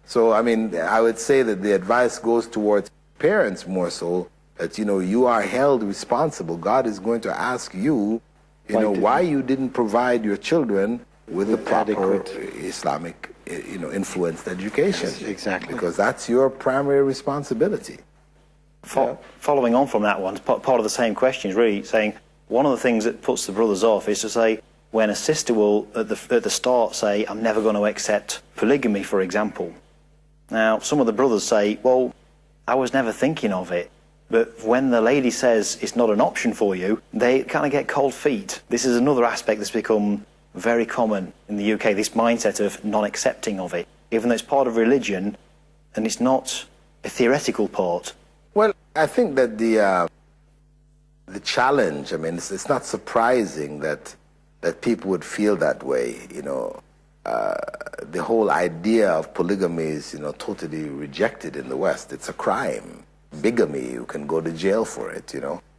So, I mean, I would say that the advice goes towards parents more so, that, you know, you are held responsible. God is going to ask you, why you didn't provide your children with the proper Islamic, influenced education. Yes, exactly. Because that's your primary responsibility. Following on from that one, part of the same question is really saying, one of the things that puts the brothers off is to say, when a sister will, at the start, say, I'm never going to accept polygamy, for example. Now, some of the brothers say, well, I was never thinking of it. But when the lady says it's not an option for you, they kind of get cold feet. This is another aspect that's become very common in the UK, this mindset of non-accepting of it, even though it's part of religion and it's not a theoretical part. Well, I think that the challenge, I mean, it's not surprising that people would feel that way, the whole idea of polygamy is, totally rejected in the West. It's a crime. Bigamy, you can go to jail for it,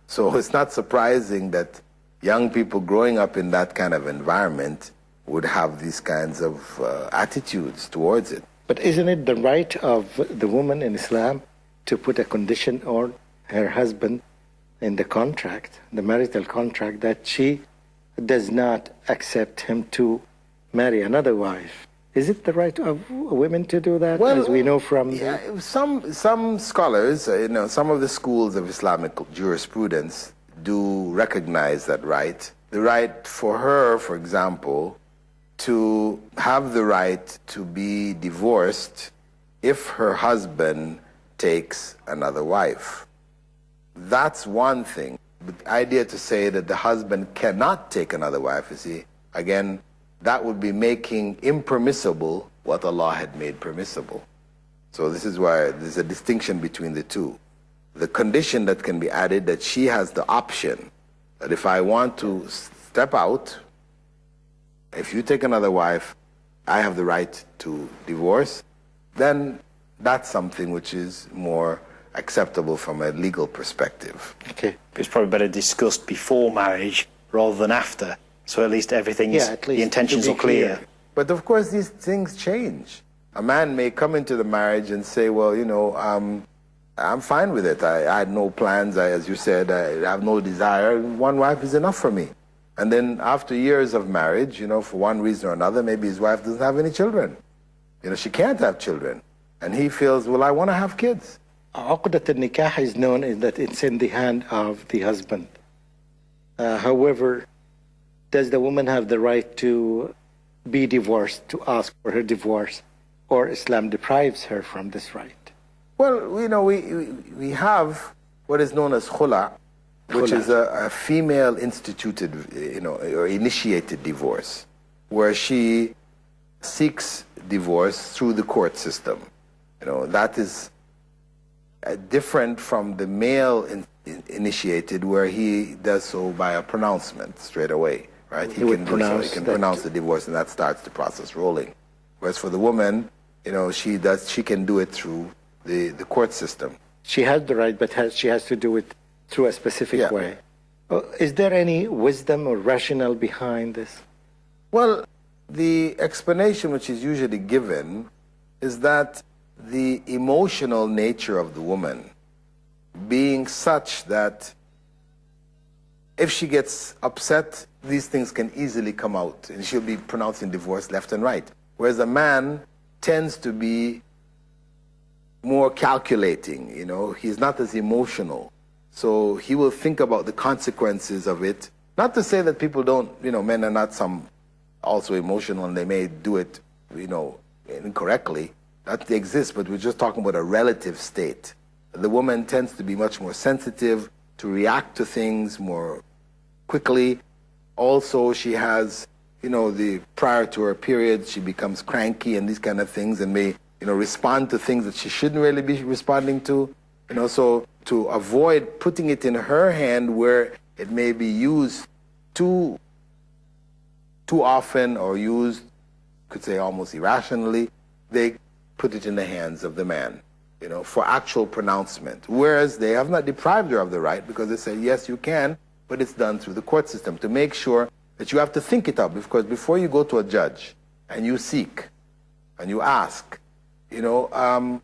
So it's not surprising that young people growing up in that kind of environment would have these kinds of attitudes towards it. But isn't it the right of the woman in Islam to put a condition on her husband in the contract, the marital contract, that she does not accept him to marry another wife? Is it the right of women to do that, as we know from... Yeah, some scholars, some of the schools of Islamic jurisprudence do recognize that right. The right for her, for example, to have the right to be divorced if her husband takes another wife. That's one thing. The idea to say that the husband cannot take another wife, you see, again, that would be making impermissible what Allah had made permissible. So this is why there's a distinction between the two. The condition that can be added, that she has the option, that if I want to step out, if you take another wife, I have the right to divorce, then that's something which is more acceptable from a legal perspective. Okay. It's probably better discussed before marriage rather than after. So at least everything's, the intentions are clear. But of course these things change. A man may come into the marriage and say, well, I'm fine with it. I had no plans, as you said, I have no desire. One wife is enough for me. And then after years of marriage, for one reason or another, maybe his wife doesn't have any children. She can't have children. And he feels, well, I want to have kids. Uqdat al-nikah is known as that it's in the hand of the husband. However, does the woman have the right to be divorced, to ask for her divorce, or Islam deprives her from this right? Well, we have what is known as khula, which is a female instituted, or initiated divorce, where she seeks divorce through the court system. That is different from the male initiated, where he does so by a pronouncement straight away. Right? He can pronounce the divorce, and that starts the process rolling. Whereas for the woman, she can do it through the court system. She has the right, but she has to do it through a specific way. Is there any wisdom or rationale behind this? Well, the explanation which is usually given is that the emotional nature of the woman being such that if she gets upset, these things can easily come out, and she'll be pronouncing divorce left and right. Whereas a man tends to be more calculating, he's not as emotional. So he will think about the consequences of it. Not to say that people don't, men are not also emotional and they may do it, incorrectly. That exists, but we're just talking about a relative state. The woman tends to be much more sensitive, to react to things more quickly. Also, she has, prior to her period, she becomes cranky and these kind of things, and may, respond to things that she shouldn't really be responding to. So to avoid putting it in her hand where it may be used too often, or used, could say almost irrationally, they put it in the hands of the man, for actual pronouncement. Whereas they have not deprived her of the right, because they say, yes, you can, but it's done through the court system to make sure that you have to think it up. Because before you go to a judge and you seek and you ask, you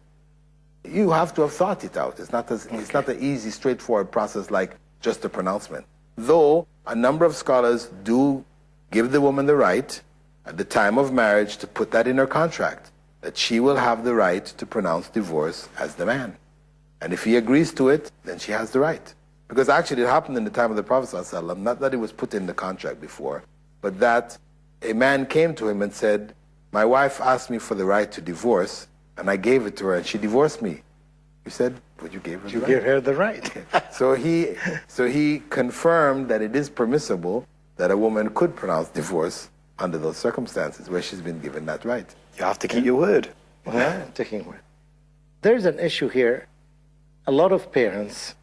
have to have thought it out. It's not an easy, straightforward process like just a pronouncement. Though a number of scholars do give the woman the right at the time of marriage to put that in her contract, that she will have the right to pronounce divorce as the man. And if he agrees to it, then she has the right. Because actually it happened in the time of the Prophet ﷺ, not that it was put in the contract before, but that a man came to him and said, my wife asked me for the right to divorce, and I gave it to her, and she divorced me. He said, but you gave her the right. You gave her the right. So he confirmed that it is permissible that a woman could pronounce divorce under those circumstances where she's been given that right. You have to keep your word. Yeah, taking word. There's an issue here. A lot of parents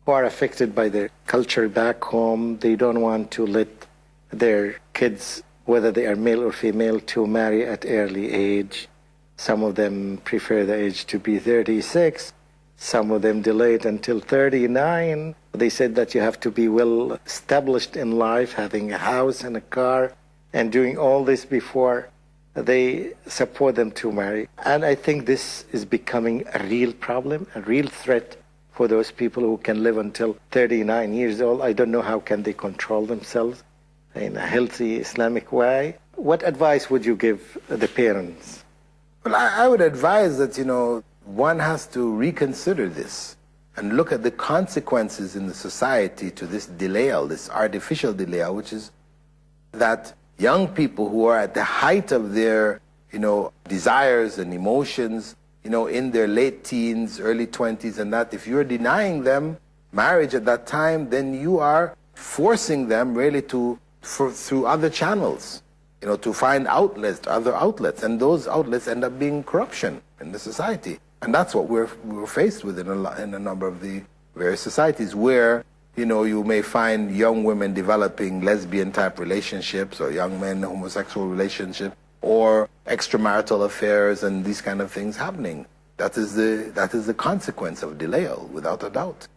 who are affected by their culture back home, they don't want to let their kids, whether they are male or female, to marry at early age. Some of them prefer the age to be 36. Some of them delay it until 39. They said that you have to be well established in life, having a house and a car, and doing all this before they support them to marry. And I think this is becoming a real problem, a real threat for those people who can live until 39 years old. I don't know how can they control themselves in a healthy Islamic way. What advice would you give the parents? Well, I would advise that, one has to reconsider this and look at the consequences in the society to this delay, this artificial delay, which is that young people who are at the height of their, desires and emotions, in their late teens, early 20s and that, if you're denying them marriage at that time, then you are forcing them really through other channels, to find outlets, other outlets, and those outlets end up being corruption in the society. And that's what we're faced with in a number of the various societies where, you may find young women developing lesbian-type relationships or young men homosexual relationships or extramarital affairs and these kind of things happening. That is the consequence of delay, without a doubt.